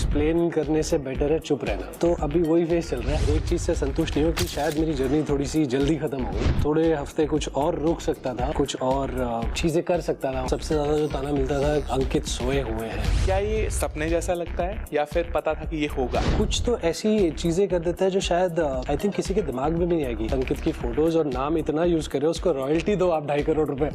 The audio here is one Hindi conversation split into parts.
एक्सप्लेन करने से बेटर है चुप रहना। तो अभी वही फेस चल रहा है। एक चीज से संतुष्ट नहीं हूँ कि शायद मेरी जर्नी थोड़ी सी जल्दी खत्म हो गई। थोड़े हफ्ते कुछ और रुक सकता था, कुछ और चीजें कर सकता था। सबसे ज्यादा जो ताना मिलता था, अंकित सोए हुए हैं। क्या ये सपने जैसा लगता है या फिर पता था कि ये होगा? कुछ तो ऐसी चीजें कर देता है जो शायद आई थिंक किसी के दिमाग में भी नहीं आएगी। अंकित की फोटोज और नाम इतना यूज करे, उसको रॉयल्टी दो आप 2.5 करोड़ रुपए।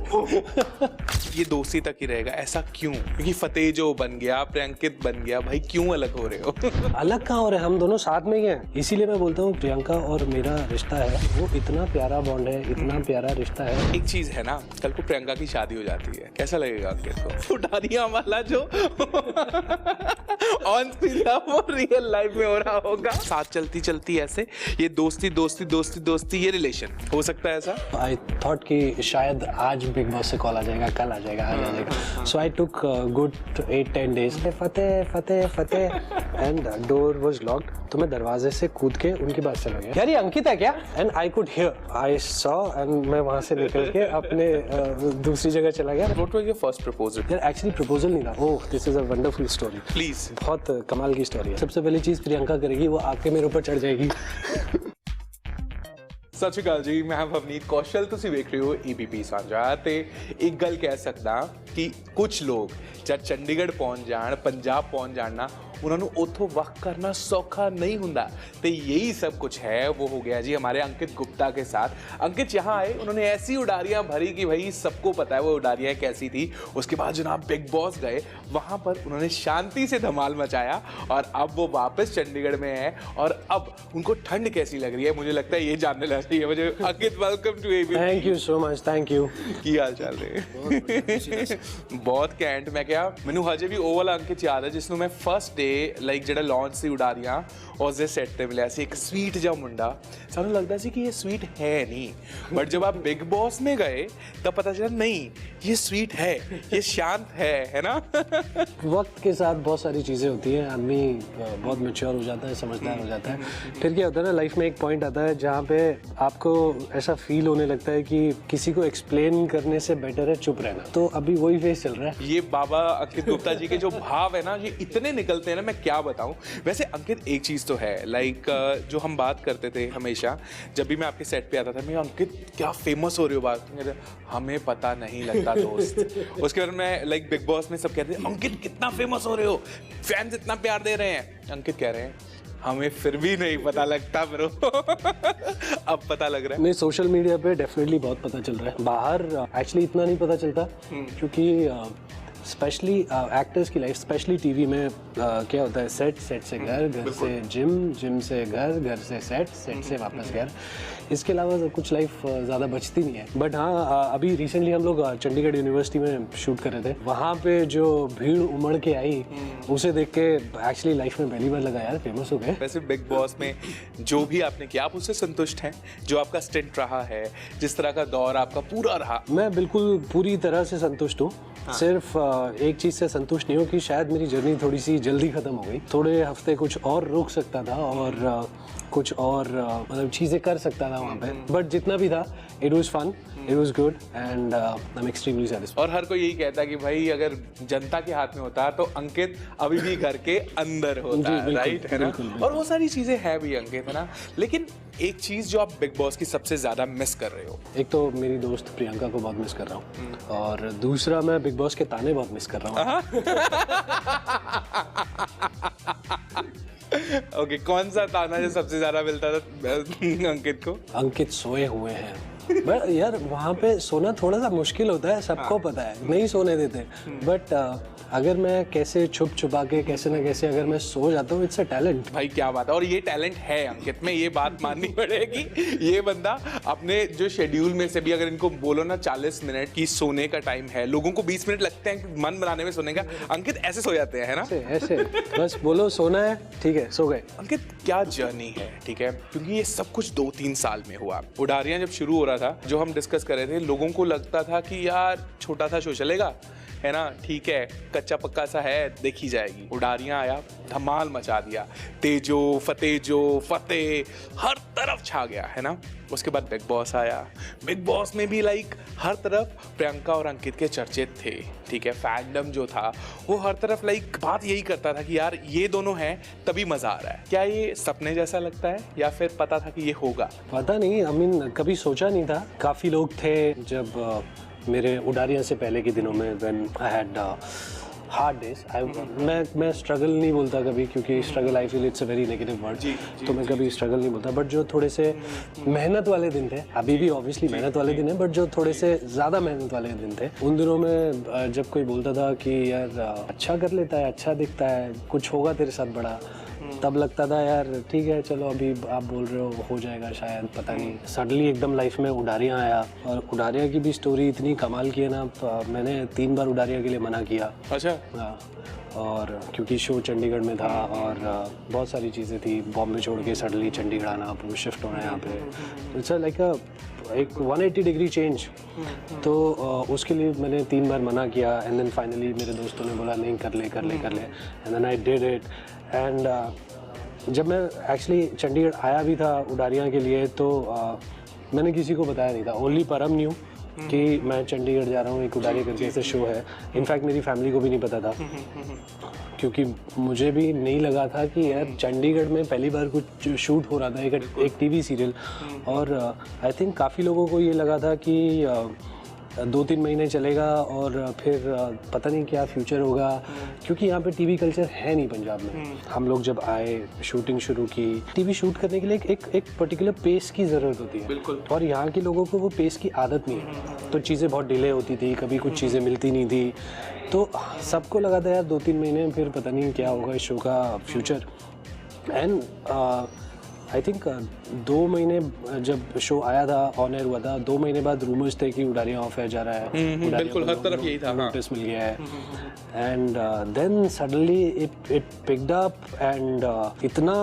ये दोस्ती तक ही रहेगा, ऐसा क्यों? क्योंकि फतेह जो बन गया, प्रियंकित बन गया, भाई क्यों अलग हो रहे हो? अलग कहाँ हो रहे हैं, हम दोनों साथ में ही हैं। इसीलिए मैं बोलता हूँ प्रियंका और मेरा रिश्ता है वो इतना प्यारा बॉन्ड है, इतना प्यारा रिश्ता है। एक चीज है ना, कल को प्रियंका की शादी हो जाती है, कैसा लगेगा अंकित को? उठानिया वाला जो ऑन स्क्रीन वो रियल लाइफ में हो रहा होगा। साथ चलती चलती ऐसे ये दोस्ती दोस्ती दोस्ती दोस्ती ये रिलेशन हो सकता है ऐसा? आई थॉट कि शायद आज बिग बॉस से कॉल आ जाएगा, कल आ जाएगा, आ जाएगा। So I took good 8-10 days। Fateh Fateh Fateh and door was locked. तो मैं दरवाजे से कूद के उनके पास चला गया, यार ये अंकित है क्या? And I could hear, I saw, and मैं वहां से निकल के अपने दूसरी जगह चला गया। What was your first proposal? यार एक्चुअली प्रपोजल नहीं था। Oh this is a wonderful story. Please. बहुत कमाल की स्टोरी है। सबसे पहली चीज प्रियंका करेगी, वो आके मेरे ऊपर चढ़ जाएगी। सत श्री अकाल जी, मैं भवनीत कौशल, तुसी वेख रहे हो ABP ਸਾਂਝਾ। ਤੇ ਇੱਕ ਗੱਲ ਕਹਿ ਸਕਦਾ ਕਿ ਕੁਝ ਲੋਕ ਜਦ ਚੰਡੀਗੜ੍ਹ ਪਹੁੰਚ ਜਾਣ, ਪੰਜਾਬ ਪਹੁੰਚ ਜਾਣ ਨਾ, ਉਹਨਾਂ ਨੂੰ ਉੱਥੋਂ ਵੱਖ करना सौखा नहीं ਹੁੰਦਾ। तो यही सब कुछ है वो हो गया जी हमारे अंकित गुप्ता के साथ। अंकित यहाँ आए, उन्होंने ऐसी उडारियाँ भरी कि भाई सबको पता है वो उडारियाँ कैसी थी। उसके बाद जनाब बिग बॉस गए, वहाँ पर उन्होंने शांति से धमाल मचाया और अब वो वापस चंडीगढ़ में है। और अब उनको ठंड कैसी लग रही है, मुझे लगता है ये जानने लग रही है मुझे। Ankit welcome to ABP। Thank you so much, thank you. की हाल चाल रहे? बहुत कैंट। मैं क्या मैनू हजे भी ਉਹ ਵਾਲਾ अंकित याद है जिसनों मैं फर्स्ट डे लाइक ਜਿਹੜਾ लॉन्च ਸੀ ਉਡਾਰੀਆਂ उसके सेट ਤੇ मिलिया ਸੀ। एक स्वीट ਜਿਹਾ ਮੁੰਡਾ, ਸਾਨੂੰ लगता ਸੀ कि ये स्वीट है नहीं, बट जब आप बिग बॉस में गए तब पता चला नहीं ये स्वीट है, ये शांत है ना? वक्त के साथ बहुत सारी चीज़ें होती हैं, आदमी बहुत मैच्योर हो जाता है, समझदार हो जाता है। फिर क्या होता है ना, लाइफ में एक पॉइंट आता है जहाँ पे आपको ऐसा फील होने लगता है कि किसी को एक्सप्लेन करने से बेटर है चुप रहना। तो अभी वही फेस चल रहा है। ये बाबा अंकित गुप्ता जी के जो भाव है ना, ये इतने निकलते हैं ना, मैं क्या बताऊं। वैसे अंकित एक चीज़ तो है, लाइक जो हम बात करते थे हमेशा, जब भी मैं आपके सेट पे आता था, मैं अंकित क्या फेमस हो रही हो, बात हमें पता नहीं लगता दोस्त। उसके बाद मैं लाइक बिग बॉस में सब कहते थे अंकित कितना फेमस हो रहे हो, फैंस इतना प्यार दे रहे हैं। अंकित कह रहे हैं हमें फिर भी नहीं पता लगता ब्रो। अब पता लग रहा है। नहीं, सोशल मीडिया पे डेफिनेटली बहुत पता चल रहा है। बाहर एक्चुअली इतना नहीं पता चलता, क्योंकि स्पेशली एक्टर्स की लाइफ, स्पेशली टीवी में क्या होता है, सेट से घर, घर से जिम से घर, घर से सेट से वापस घर। इसके अलावा कुछ लाइफ ज़्यादा बचती नहीं है। बट हाँ, अभी रिसेंटली हम लोग चंडीगढ़ यूनिवर्सिटी में शूट कर रहे थे। वहाँ पे जो भीड़ उमड़ के आई, उसे देख के एक्चुअली लाइफ में पहली बार लगा यार फेमस हो गए। वैसे बिग बॉस में जो भी आपने किया, आप उससे संतुष्ट हैं? जो आपका स्टिंट रहा है, जिस तरह का दौर आपका पूरा रहा? मैं बिल्कुल पूरी तरह से संतुष्ट हूँ। हाँ। सिर्फ एक चीज़ से संतुष्ट नहीं हूँ कि शायद मेरी जर्नी थोड़ी सी जल्दी ख़त्म हो गई। थोड़े हफ्ते कुछ और रुक सकता था और कुछ और मतलब चीज़ें कर सकता था वहाँ पे। बट जितना भी था, it was fun, it was good and I am extremely satisfied. और हर कोई यही कहता है कि भाई अगर जनता के हाथ में होता तो अंकित अभी भी घर के अंदर होता, राइट है ना? और वो सारी चीज़ें है भी अंकित, है ना? लेकिन एक चीज़ जो आप बिग बॉस की सबसे ज़्यादा मिस कर रहे हो? एक तो मेरी दोस्त प्रियंका को बहुत मिस कर रहा हूँ, और दूसरा मैं बिग बॉस के ताने बहुत मिस कर रहा हूँ। ओके, कौन सा ताना जो सबसे ज्यादा मिलता था अंकित को? अंकित सोए हुए हैं। बट यार वहाँ पे सोना थोड़ा सा मुश्किल होता है, सबको पता है, नहीं सोने देते। बट अगर मैं कैसे छुप छुपा के कैसे ना कैसे अगर मैं सो जाता हूँ, इट्स अ टैलेंट। भाई क्या बात है, और ये टैलेंट है अंकित में, ये बात माननी पड़ेगी। ये बंदा अपने जो शेड्यूल में से भी अगर इनको बोलो ना 40 मिनट की सोने का टाइम है, लोगों को 20 मिनट लगते हैं मन बनाने में सोने का, अंकित ऐसे सो जाते हैं, है ना? ऐसे बस बोलो सोना है, ठीक है, सो गए। अंकित क्या जर्नी है, ठीक है, क्योंकि ये सब कुछ 2-3 साल में हुआ। उडारियां जब शुरू हो रहा था, जो हम डिस्कस कर रहे थे, लोगों को लगता था कि यार छोटा सा शो चलेगा, है ना, ठीक है कच्चा पक्का सा है, देखी जाएगी। उडारियां आया, धमाल मचा दिया, तेजो फतेह हर तरफ छा गया, है ना। उसके बाद बिग बॉस आया, बिग बॉस में भी लाइक हर तरफ प्रियंका और अंकित के चर्चे थे, ठीक है। फैंडम जो था वो हर तरफ लाइक बात यही करता था कि यार ये दोनों हैं तभी मजा आ रहा है। क्या ये सपने जैसा लगता है या फिर पता था कि ये होगा? पता नहीं, आई मीन कभी सोचा नहीं था। काफ़ी लोग थे जब मेरे उडारियां से पहले के दिनों में, when I had hard days. मैं स्ट्रगल नहीं बोलता कभी, क्योंकि struggle I feel it's a very negative word, तो मैं कभी स्ट्रगल नहीं बोलता। बट जो थोड़े से मेहनत वाले दिन थे, अभी भी ऑब्वियसली मेहनत वाले दिन है, बट जो थोड़े से ज़्यादा मेहनत वाले दिन थे, उन दिनों में जब कोई बोलता था कि यार अच्छा कर लेता है, अच्छा दिखता है, कुछ होगा तेरे साथ बड़ा, तब लगता था यार ठीक है चलो अभी आप बोल रहे हो जाएगा शायद, पता नहीं। सडनली एकदम लाइफ में उडारियां आया, और उडारियां की भी स्टोरी इतनी कमाल की है ना, मैंने 3 बार उडारियां के लिए मना किया। अच्छा। हाँ, और क्योंकि शो चंडीगढ़ में था और बहुत सारी चीज़ें थी, बॉम्बे छोड़ के सडनली चंडीगढ़ आना, शिफ्ट होना यहाँ पे, इट्स लाइक एक 180 डिग्री चेंज। तो उसके लिए मैंने 3 बार मना किया, एंड देन फाइनली मेरे दोस्तों ने बोला नहीं कर ले, and then I did it. And जब मैं एक्चुअली चंडीगढ़ आया भी था उडारियां के लिए, तो मैंने किसी को बताया नहीं था, ओनली परम न्यू कि मैं चंडीगढ़ जा रहा हूँ, एक उडारिया करके ऐसे शो है। इनफैक्ट मेरी फैमिली को भी नहीं पता था, क्योंकि मुझे भी नहीं लगा था कि यार चंडीगढ़ में पहली बार कुछ शूट हो रहा था, एक टीवी सीरियल। और आई थिंक काफ़ी लोगों को ये लगा था कि 2-3 महीने चलेगा और फिर पता नहीं क्या फ्यूचर होगा, क्योंकि यहाँ पे टीवी कल्चर है नहीं पंजाब में। हम लोग जब आए, शूटिंग शुरू की, टीवी शूट करने के लिए एक पर्टिकुलर पेस की ज़रूरत होती है। बिल्कुल। और यहाँ के लोगों को वो पेस की आदत नहीं है, तो चीज़ें बहुत डिले होती थी, कभी कुछ चीज़ें मिलती नहीं थी, तो सबको लगा था यार 2-3 महीने फिर पता नहीं क्या होगा इस शो का फ्यूचर। एंड आई थिंक 2 महीने जब शो आया था, ऑन एयर हुआ था, 2 महीने बाद रूमर्स थे कि उडारियां ऑफ एयर जा रहा है। बिल्कुल, हर तरफ यही था, नोटिस मिल गया है। And then suddenly it picked up, and इतना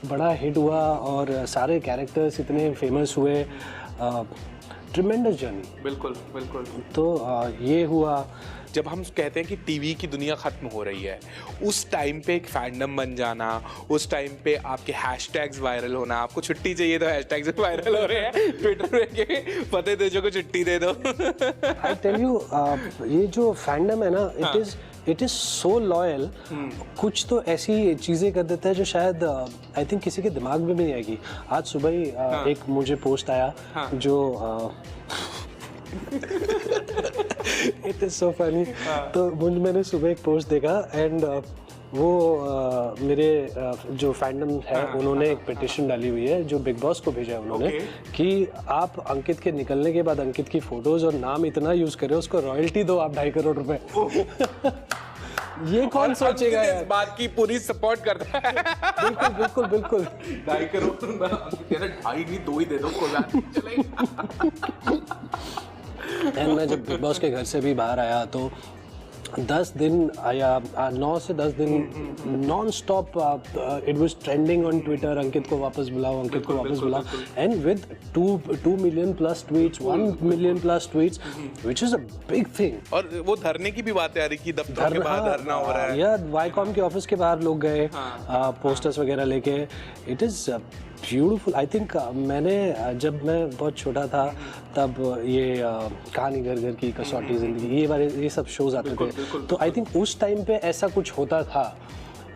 बड़ा हिट हुआ और सारे कैरेक्टर्स इतने फेमस हुए, ट्रिमेंडस जर्नी। बिल्कुल बिल्कुल। तो ये हुआ। जब हम कहते हैं कि टीवी की दुनिया ख़त्म हो रही है, उस टाइम पे एक फैंडम बन जाना, उस टाइम पे आपके हैशटैग्स वायरल होना, आपको छुट्टी चाहिए तो हैशटैग्स वायरल हो रहे हैं ट्विटर पे कि फतेह तेजो को छुट्टी दे दो। आई टेल यू, ये जो फैंडम है ना, इट इज़ सो लॉयल। कुछ तो ऐसी चीज़ें कर देता है जो शायद आई थिंक किसी के दिमाग में भी नहीं आएगी। आज सुबह ही एक मुझे पोस्ट आया जो इट इज़ सो फनी। तो मैंने सुबह एक पोस्ट देखा, एंड वो मेरे जो फैंडम है उन्होंने एक पिटिशन डाली हुई है जो बिग बॉस को भेजा है उन्होंने, कि आप अंकित के निकलने के बाद अंकित की फोटोज और नाम इतना यूज करें, उसको रॉयल्टी दो आप 2.5 करोड़ रुपए। ये कौन सोचेगा यार? इस बात की पूरी सपोर्ट करता है। बिल्कुल बिल्कुल बिल्कुल। 2.5 करोड़ 2.5 नहीं 2 ही दे दो, कोई बात नहीं चलेगा। एंड मैं जब बिग बॉस के घर से भी बाहर आया तो 10 दिन या 9 से 10 दिन non stop it was trending on Twitter, Ankit को वापस बुलाओ, अंकित को वापस बुलाओ, and with 2 million plus tweets, 1 million plus tweets, which is a big thing. और वो धरने की भी बात आ रही कि दफ्तर के बाहर धरना हो रहा है, या वाईकॉम के ऑफिस के बाहर लोग गए पोस्टर्स वगैरह लेके। It is beautiful. I think जब मैं बहुत छोटा था तब ये कहानी घर घर की, कसौटी जिंदगी, ये सब शोज आते थे, तो आई थिंक उस टाइम पे ऐसा कुछ होता था।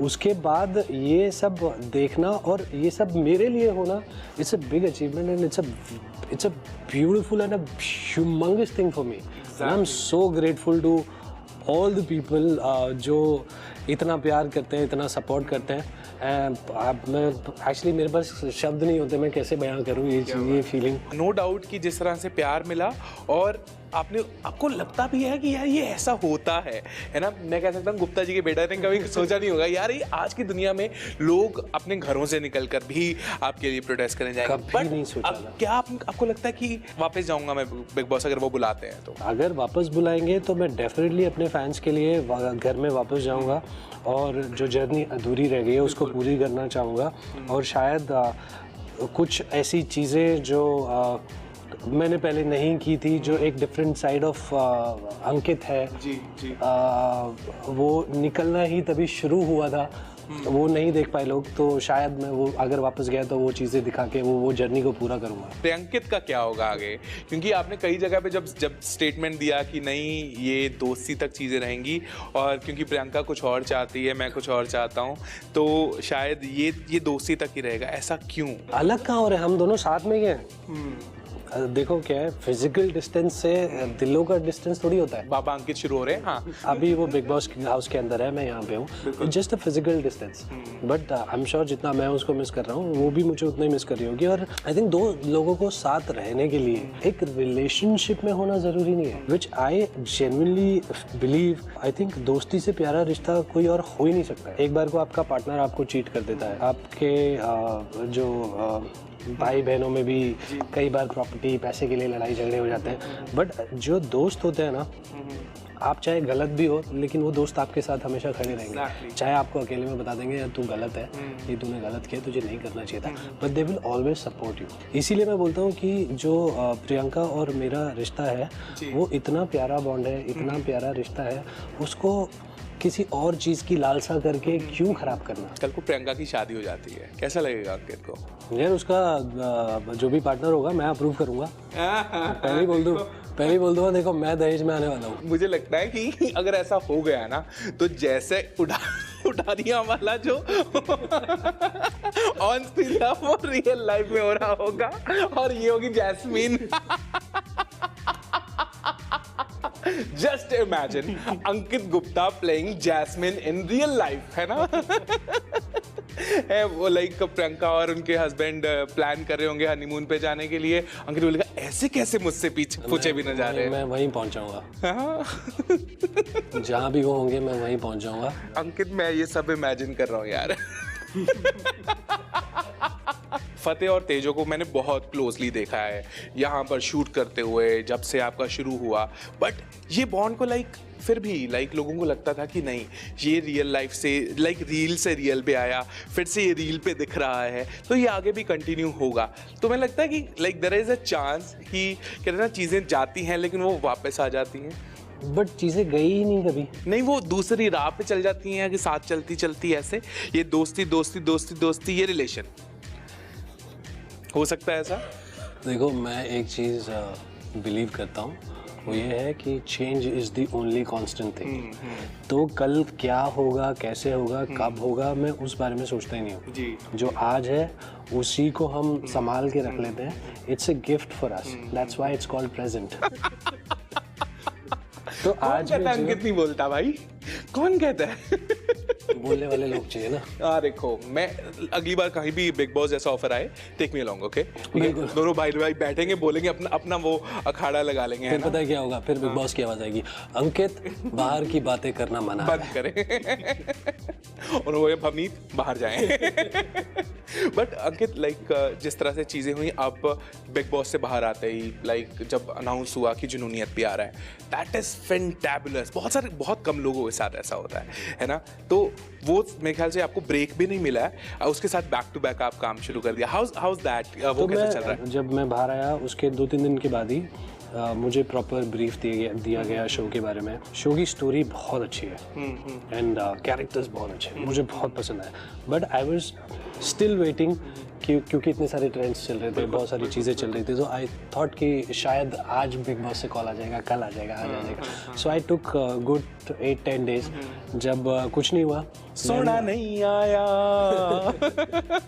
उसके बाद ये सब देखना और ये सब मेरे लिए होना, it's a big achievement, and it's a beautiful and a humongous thing for me. I am so grateful to all the people जो इतना प्यार करते हैं, इतना सपोर्ट करते हैं। मैं एक्चुअली मेरे पास शब्द नहीं होते, मैं कैसे बयां करूं ये फीलिंग। नो डाउट कि जिस तरह से प्यार मिला और आपको लगता भी है कि यार ये ऐसा होता है ना। मैं कह सकता हूँ गुप्ता जी के बेटा ने कभी सोचा नहीं होगा यार ये आज की दुनिया में लोग अपने घरों से निकलकर भी आपके लिए प्रोटेस्ट करने जाएंगे। कभी नहीं सोचा था। क्या आपको लगता है कि वापस जाऊंगा मैं बिग बॉस अगर वो बुलाते हैं तो? अगर वापस बुलाएंगे तो मैं डेफिनेटली अपने फैंस के लिए घर में वापस जाऊंगा और जो जर्नी अधूरी रह गई है उसको पूरी करना चाहूँगा। और शायद कुछ ऐसी चीज़ें जो मैंने पहले नहीं की थी, जो एक डिफरेंट साइड ऑफ अंकित है जी जी वो निकलना ही तभी शुरू हुआ था। वो नहीं देख पाए लोग, तो शायद मैं वो अगर वापस गया तो वो चीज़ें दिखा के वो जर्नी को पूरा करूँगा। प्रियंकित का क्या होगा आगे, क्योंकि आपने कई जगह पे जब स्टेटमेंट दिया कि नहीं ये दोस्ती तक चीज़ें रहेंगी, और क्योंकि प्रियंका कुछ और चाहती है, मैं कुछ और चाहता हूँ, तो शायद ये दोस्ती तक ही रहेगा, ऐसा क्यों? अलग कहाँ हो रहे हैं, हम दोनों साथ में ही हैं। देखो क्या है, फिजिकल डिस्टेंस से दिलों का डिस्टेंस थोड़ी होता है। बाबा अंकित शुरू हो रहे हैं। हाँ, अभी वो बिग बॉस हाउस के अंदर है, मैं यहाँ पे हूँ, just a physical distance, but I am sure जितना मैं उसको मिस कर रहा हूँ वो भी मुझे उतना ही मिस कर रही होगी। और आई थिंक दो लोगों को साथ रहने के लिए एक रिलेशनशिप में होना जरूरी नहीं है, which I genuinely believe. I think दोस्ती से प्यारा रिश्ता कोई और हो ही नहीं सकता। एक बार को आपका पार्टनर आपको चीट कर देता है, आपके जो भाई बहनों में भी कई बार प्रॉपर्टी पैसे के लिए लड़ाई झगड़े हो जाते हैं, बट जो दोस्त होते हैं ना, आप चाहे गलत भी हो लेकिन वो दोस्त आपके साथ हमेशा खड़े रहेंगे। चाहे आपको अकेले में बता देंगे यार तू गलत है, ये तूने गलत किया, तुझे नहीं करना चाहिए था, but they will always support you. इसीलिए मैं बोलता हूँ कि जो प्रियंका और मेरा रिश्ता है वो इतना प्यारा बॉन्ड है, इतना प्यारा रिश्ता है, उसको किसी और चीज़ की लालसा करके क्यों खराब करना। कल को प्रियंका की शादी हो जाती है, कैसा लगेगा अंकित को? यार उसका जो भी पार्टनर होगा मैं अप्रूव करूंगा। पहले ही बोल दूंगा देखो मैं दहेज में आने वाला हूँ। मुझे लगता है कि अगर ऐसा हो गया ना, तो जैसे उड़ारियां वाला जो ऑन स्क्रीन था वो रियल लाइफ में हो रहा होगा, और ये होगी Jasmine. Just imagine Ankit Gupta playing Jasmine in real life, है ना? है वो लाइक प्रियंका और उनके हस्बैंड प्लान कर रहे होंगे हनीमून पे जाने के लिए, अंकित बोलेगा ऐसे कैसे मुझसे पूछे भी न जा रहे हैं। मैं वहीं पहुंच जाऊंगा। जहां भी वो होंगे मैं वहीं पहुंच जाऊंगा। अंकित मैं ये सब इमेजिन कर रहा हूँ यार। फतेह और तेजो को मैंने बहुत क्लोजली देखा है यहाँ पर शूट करते हुए, जब से आपका शुरू हुआ, बट ये बॉन्ड को फिर भी लोगों को लगता था कि नहीं ये रियल लाइफ से रील से रियल पे आया, फिर से ये रील पे दिख रहा है, तो ये आगे भी कंटिन्यू होगा। तो मैं लगता है कि देयर इज अ चांस कि कहते हैं ना चीज़ें जाती हैं लेकिन वो वापस आ जाती हैं। बट चीज़ें गई ही नहीं कभी। नहीं, वो दूसरी राह पे चल जाती हैं कि साथ चलती चलती ऐसे ये दोस्ती दोस्ती दोस्ती दोस्ती ये रिलेशन हो सकता है ऐसा। देखो मैं एक चीज़ बिलीव करता हूँ, वो ये है कि change is the only constant thing. तो कल क्या होगा, कैसे होगा, कब होगा, मैं उस बारे में सोचता ही नहीं हूँ जी। जो आज है उसी को हम संभाल के रख लेते हैं। It's a gift for us, that's why it's called present. तो आज अंकित नहीं बोलता भाई, कौन कहता है? बोलने वाले लोग चाहिए ना। देखो मैं अगली बार कहीं भी बिग बॉस जैसा ऑफर आए, टेक मी अलोंग, ओके? दोनों भाई बैठेंगे, बोलेंगे, अपना वो अखाड़ा लगा लेंगे। फिर पता है क्या होगा? फिर बिग बॉस की आवाज आएगी, अंकित बाहर की बातें करना मना, बंद करें। और वो भवनीत बाहर जाएं। बट अंकित जिस तरह से चीजें हुई, अब बिग बॉस से बाहर आते ही जब अनाउंस हुआ कि जुनूनियत भी आ रहा है, दैट इज फैंटाबुलस। बहुत कम लोगों के साथ ऐसा होता है ना? तो वो मेरे ख्याल से आपको ब्रेक भी नहीं मिला है, उसके साथ बैक टू बैक आप काम शुरू कर दिया। हाउस दैट, वो कैसे चल रहा है? जब मैं बाहर आया उसके 2-3 दिन के बाद ही मुझे प्रॉपर ब्रीफ दिया गया शो के बारे में। शो की स्टोरी बहुत अच्छी है एंड कैरेक्टर्स बहुत अच्छे हैं, मुझे बहुत पसंद आया। But I was still waiting क्योंकि इतने सारे ट्रेंड्स चल रहे थे, बहुत सारी चीज़ें चल रही थी, तो आई थॉट कि शायद आज बिग बॉस से कॉल आ जाएगा, कल आ जाएगा, आज आ जाएगा। So I took good 8-10 days. जब कुछ नहीं हुआ, सोना नहीं आया,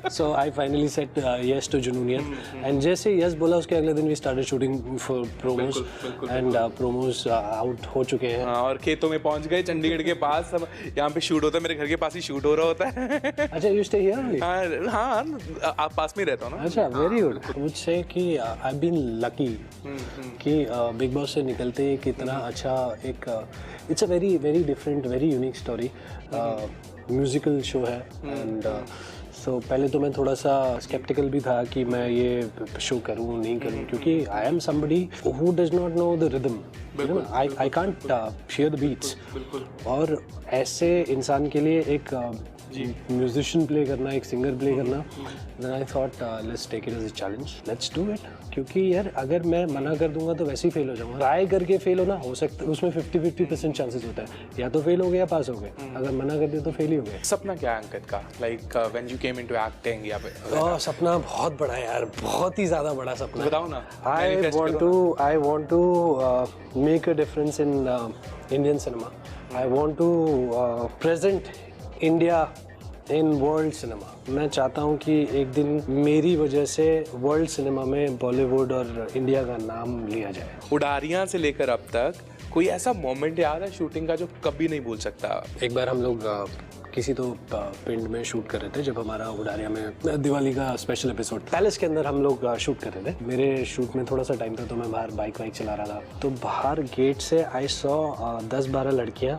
so I finally set yes to Junooniyat. And जैसे यस बोला उसके अगले दिन we started shooting for promos and promos out हो चुके हैं। और खेतों में पहुंच गए, चंडीगढ़ के पास। यहाँ पे शूट होता है, मेरे घर के पास ही शूट हो रहा होता है। अच्छा, यू स्टे हियर ओनली? हाँ, आप पास में रहता हो ना। अच्छा, वेरी गुड। मुझसे कि आई हैव बीन लकी कि बिग बॉस से निकलते एक इतना अच्छा एक it's a very very different, very unique story. Musical show है एंड सो पहले तो मैं थोड़ा सा स्केप्टिकल भी था कि मैं ये शो करूँ नहीं करूँ, क्योंकि I am somebody who does not know the rhythm, I can't hear the beats. और ऐसे इंसान के लिए एक म्यूजिशियन प्ले करना, एक सिंगर प्ले करना। Then I thought let's take it as a challenge, let's do it. क्योंकि यार अगर मैं मना कर दूंगा तो वैसे ही फेल हो जाऊंगा। ट्राई करके फेल होना हो सकता है, उसमें 50-50% चांसेस होता है, या तो फेल हो गए या पास हो गए। अगर मना कर दिया तो फेल ही हो गए। सपना क्या है अंकित का, like when you came into acting? या सपना बहुत बड़ा है यार, बहुत ही ज़्यादा बड़ा सपना। बताओ ना। I want to make a difference in Indian cinema. I want to present India in world cinema. मैं चाहता हूँ कि एक दिन मेरी वजह से वर्ल्ड सिनेमा में बॉलीवुड और इंडिया का नाम लिया जाए। उड़ारियाँ से लेकर अब तक कोई ऐसा मोमेंट याद है शूटिंग का जो कभी नहीं भूल सकता? एक बार हम लोग किसी तो पिंड में शूट कर रहे थे, जब हमारा उड़ारिया में दिवाली का स्पेशल एपिसोड, पैलेस के अंदर हम लोग शूट कर रहे थे। मेरे शूट में थोड़ा सा टाइम था तो मैं बाहर बाइक चला रहा था। तो बाहर गेट से आई सॉ 10-12 लड़कियां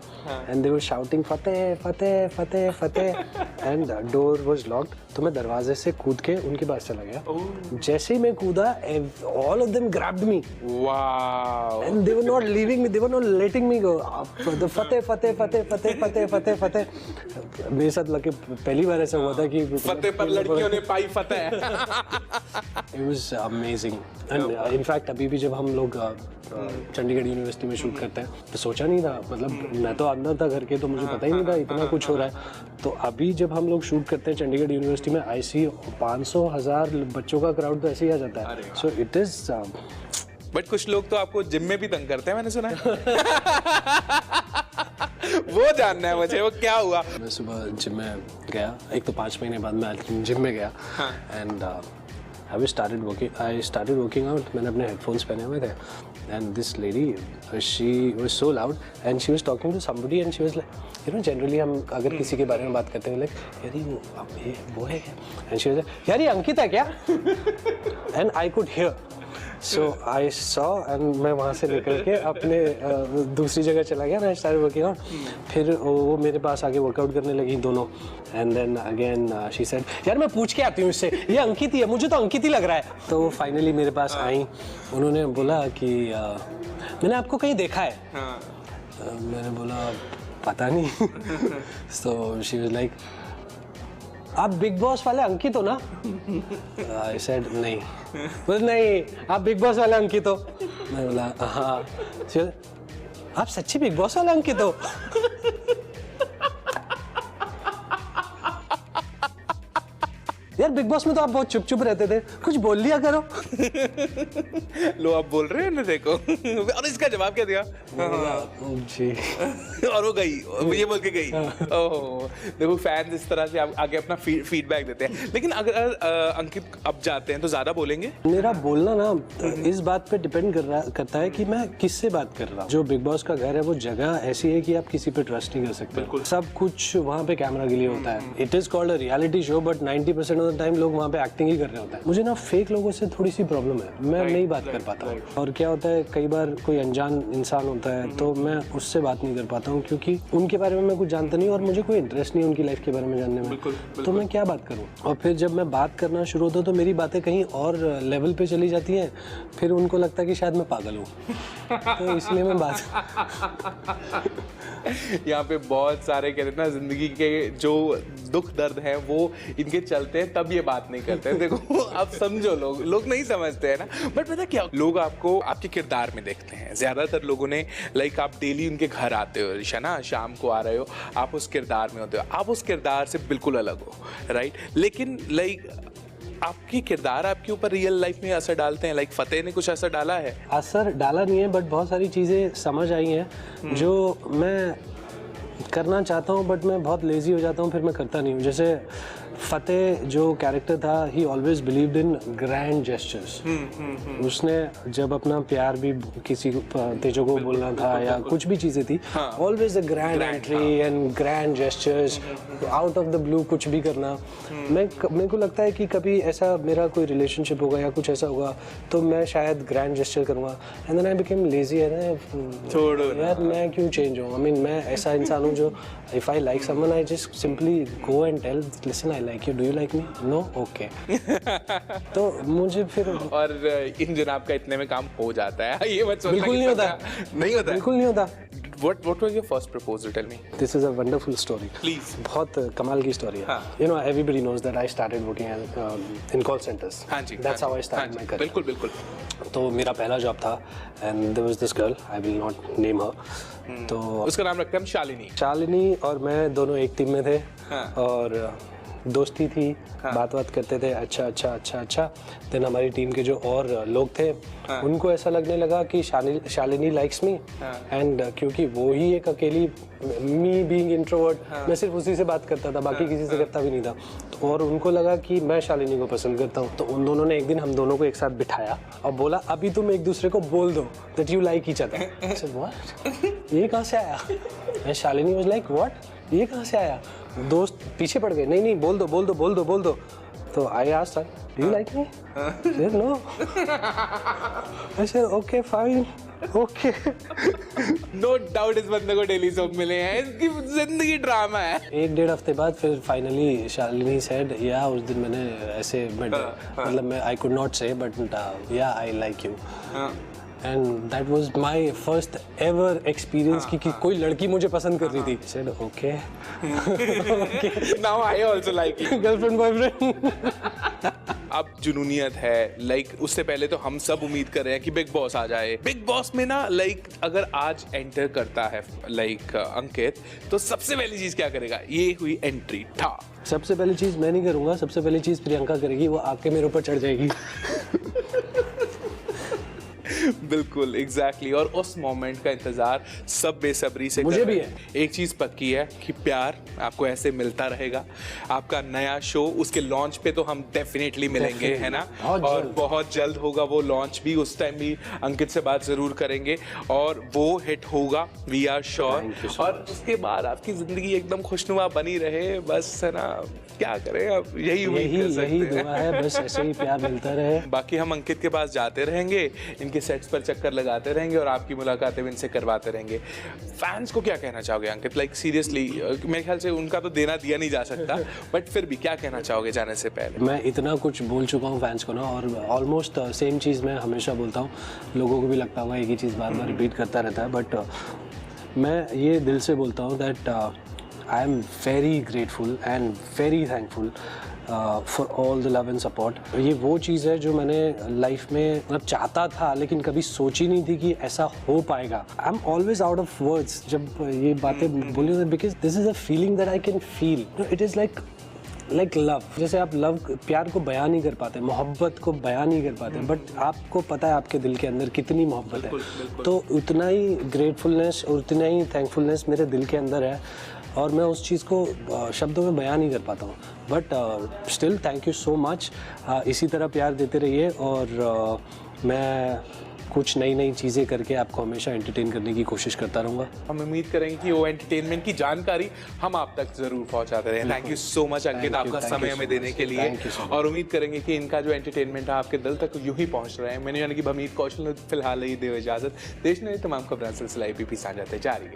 and they were shouting Fateh Fateh Fateh Fateh and door was locked. तो मैं दरवाजे से कूद के उनके पास चला गया। जैसे ही मैं कूदा, all of them grabbed me, wow, and they were not leaving me, they were not letting me go. The Fateh Fateh Fateh Fateh Fateh Fateh Fateh. मेरे साथ लगे पहली बार ऐसा हुआ था कि फतेह पर लड़कियों ने पाई फतेह। It was amazing. And in fact अभी भी जब हम लोग चंडीगढ़ यूनिवर्सिटी में शूट करते हैं तो सोचा नहीं था, मतलब मैं तो अंदर था घर के, तो मुझे पता ही नहीं था इतना कुछ हो रहा है। तो अभी जब हम लोग शूट करते हैं चंडीगढ़ यूनिवर्सिटी में, आई सी 500,000 बच्चों का क्राउड तो ऐसे ही आ जाता है। सो इट इज बट कुछ लोग तो आपको जिम में भी तंग करते हैं, मैंने सुना है। वो जानना है मुझे, वो क्या हुआ? मैं सुबह जिम में गया, एक तो 5 महीने बाद मैं जिम में गया and I started working out. मैंने अपने headphones पहने हुए थे and this lady, she was so loud and she was talking to somebody and she was like, you know, generally हम अगर किसी के बारे में बात करते हैं like, यार ये वो है क्या? And she was like, यार ये अंकित है क्या? And I could hear. So I saw and मैं वहाँ से निकल के अपने दूसरी जगह चला गया। मैं started working out. फिर वो मेरे पास आके वर्कआउट करने लगी दोनों। And then again she said, यार मैं पूछ के आती हूँ इससे, ये अंकित ही है, मुझे तो अंकित ही लग रहा है। तो वो फाइनली मेरे पास आई, उन्होंने बोला कि मैंने आपको कहीं देखा है। मैंने बोला पता नहीं। So she was like, आप बिग बॉस वाले अंकित हो ना? I said नहीं। बोले नहीं, आप बिग बॉस वाले अंकित हो? मैं बोला हाँ। आप सच्ची बिग बॉस वाले अंकित हो? यार बिग बॉस में तो आप बहुत चुप चुप रहते थे, कुछ बोल लिया करो। लो आप बोल रहे हैं ना, देखो। और इसका जवाब क्या दिया? जी। और वो गई, ये बोल के गई। ओह, देखो फैंस इस तरह से आगे अपना फीडबैक देते हैं। लेकिन अगर अंकित अब जाते हैं तो ज्यादा बोलेंगे? मेरा बोलना ना इस बात पे डिपेंड करता है कि मैं किससे बात कर रहा हूँ। जो बिग बॉस का घर है वो जगह ऐसी है कि आप किसी पे ट्रस्ट नहीं कर सकते। सब कुछ वहाँ पे कैमरा के लिए होता है। It is called a reality show, but 90% time लोग वहाँ पे एक्टिंग ही कर रहे होते हैं। मुझे ना फेक लोगों से थोड़ी सी प्रॉब्लम है, मैं नहीं बात कर पाता हूँ। और क्या होता है, कई बार कोई अनजान इंसान होता है तो मैं उससे बात नहीं कर पाता हूँ, क्योंकि उनके बारे में मैं कुछ जानता नहीं और मुझे कोई इंटरेस्ट नहीं उनकी लाइफ के बारे में जानने में। तो मैं क्या बात करूँ? और फिर जब मैं बात करना शुरू होता तो मेरी बातें कहीं और लेवल पे चली जाती हैं, फिर उनको लगता है कि शायद मैं पागल हूँ। तो इसलिए मैं बात यहाँ पे बहुत सारे कहते हैं ना, जिंदगी के जो दुख दर्द हैं वो इनके चलते हैं, तब ये बात नहीं करते हैं। देखो आप समझो, लोग नहीं समझते हैं ना। बट पता क्या, लोग आपको आपके किरदार में देखते हैं। ज्यादातर लोगों ने लाइक आप डेली उनके घर आते हो, ऋषा ना, शाम को आ रहे हो, आप उस किरदार में होते हो, आप उस किरदार से बिल्कुल अलग हो, राइट? लेकिन लाइक आपकी किरदार आपके ऊपर रियल लाइफ में असर डालते हैं? लाइक फतेह ने कुछ असर डाला है? असर डाला नहीं है, बट बहुत सारी चीज़ें समझ आई हैं जो मैं करना चाहता हूँ, बट मैं बहुत लेजी हो जाता हूँ, फिर मैं करता नहीं हूँ। जैसे फतेह जो कैरेक्टर था, ही always believed in grand gestures. उसने जब अपना प्यार भी किसी तेजो को बोलना था या कुछ भी चीज़ें थी, always a grand entry and grand gestures, out of the blue कुछ भी करना। मेरे को लगता है कि कभी ऐसा मेरा कोई रिलेशनशिप होगा या कुछ ऐसा होगा तो मैं शायद ग्रैंड जेस्चर करूँगा, and then I became lazy. छोड़ो यार, मैं क्यों चेंज हूँ? आई मीन मैं ऐसा इंसान हूँ जो if I like someone, I just simply go and tell, listen I like you, do you like me? No, okay. तो मुझे फिर, और इन जनाब का इतने में काम हो जाता है, ये मत सोचना। बिल्कुल नहीं होता, नहीं होता, बिल्कुल नहीं होता। What was your first proposal? Tell me. This is a wonderful story. Please. बहुत कमाल की story है. हाँ. You know, everybody knows that I started working in call centers. हाँ जी. That's how I started my career. बिल्कुल बिल्कुल. तो मेरा पहला जॉब था and there was this girl, I will not name her. तो उसका नाम रखते हैं हम शालिनी. शालिनी और मैं दोनों एक टीम में थे. हाँ. और दोस्ती थी. हाँ. बात करते थे. अच्छा. देन हमारी टीम के जो और लोग थे, हाँ. उनको ऐसा लगने लगा कि शालिनी लाइक्स मी. एंड क्योंकि वो ही एक अकेली, मी बीइंग इंट्रोवर्ट, मैं सिर्फ उसी से बात करता था, बाकी किसी से करता भी नहीं था. तो और उनको लगा कि मैं शालिनी को पसंद करता हूँ. तो उन दोनों ने एक दिन हम दोनों को एक साथ बिठाया और बोला अभी तुम एक दूसरे को बोल दो that you like each other. I said what, ये कहाँ से आया? And Shalini was like what, ये कहाँ से आया? दोस्त पीछे पड़ गए. नहीं बोल दो. तो I asked her, do you like me? She said no. I said okay fine, okay. No doubt इस बंदे को डेली सोप मिले हैं, इसकी जिंदगी ड्रामा है. 1-1.5 हफ्ते बाद फिर फाइनली शालिनी सेड या उस दिन मैंने ऐसे मतलब मैं आई कुड नॉट से बट या आई like you. And that was my first ever experience कि कोई लड़की मुझे पसंद कर रही थी. Said okay, now I also like you. Girlfriend boyfriend. अब जुनूनियत है, लाइक उससे पहले तो हम सब उम्मीद कर रहे हैं कि बिग बॉस आ जाए. बिग बॉस में ना लाइक अगर आज एंटर करता है लाइक अंकित, तो सबसे पहली चीज क्या करेगा? ये हुई एंट्री था. सबसे पहली चीज मैं नहीं करूंगा, सबसे पहली चीज प्रियंका करेगी. वो आके मेरे ऊपर चढ़ जाएगी. बिल्कुल एग्जैक्टली. और उस मोमेंट का इंतजार सब बेसब्री से मुझे कर रहे भी हैं. एक चीज पक्की है कि प्यार आपको ऐसे मिलता रहेगा. आपका नया शो, उसके लॉन्च पे तो हम डेफिनेटली मिलेंगे, है ना? और बहुत जल्द होगा वो लॉन्च भी. उस टाइम भी अंकित से बात जरूर करेंगे और वो हिट होगा, वी आर श्योर. और उसके बाद आपकी जिंदगी एकदम खुशनुमा बनी रहे, बस, है ना? क्या करें अब, यही उम्मीद कर सकते हैं. यही दुआ है, बस ऐसे ही प्यार मिलता रहे. बाकी हम अंकित के पास जाते रहेंगे, इनके सेट्स पर चक्कर लगाते रहेंगे और आपकी मुलाकातें भी इनसे करवाते रहेंगे. फैंस को क्या कहना चाहोगे अंकित? लाइक सीरियसली, मेरे ख्याल से उनका तो देना दिया नहीं जा सकता, बट फिर भी क्या कहना चाहोगे जाने से पहले? मैं इतना कुछ बोल चुका हूँ फैंस को ना, और ऑलमोस्ट सेम चीज़ मैं हमेशा बोलता हूँ. लोगों को भी लगता होगा एक ही चीज़ बार बार रिपीट करता रहता है, बट मैं ये दिल से बोलता हूँ that I am very grateful and very thankful for all the love and support. ये वो चीज़ है जो मैंने लाइफ में मतलब चाहता था, लेकिन कभी सोची नहीं थी कि ऐसा हो पाएगा. I am always out of words जब ये बातें बोली, because this is a feeling that I can feel. It is like love. जैसे आप लव, प्यार को बयान नहीं कर पाते, मोहब्बत को बयान नहीं कर पाते, बट आपको पता है आपके दिल के अंदर कितनी मोहब्बत है. तो उतना ही ग्रेटफुलनेस और उतना ही थैंकफुलनेस मेरे दिल के अंदर है, और मैं उस चीज़ को शब्दों में बयान नहीं कर पाता हूँ. But still thank you so much. इसी तरह प्यार देते रहिए, और मैं कुछ नई चीज़ें करके आपको हमेशा एंटरटेन करने की कोशिश करता रहूँगा. हम उम्मीद करेंगे कि वो एंटरटेनमेंट की जानकारी हम आप तक जरूर पहुंचाते रहें. थैंक यू सो मच अंकित, आपका समय हमें देने के लिए. और उम्मीद करेंगे कि इनका जो एंटरटेनमेंट है आपके दिल तक यूं ही पहुंच रहे हैं. मैंने यानी कि भवनीत कौशल ने फिलहाल ही दे इजाजत. देश ने तमाम खबरें सिलसिला APP साझा जारी है.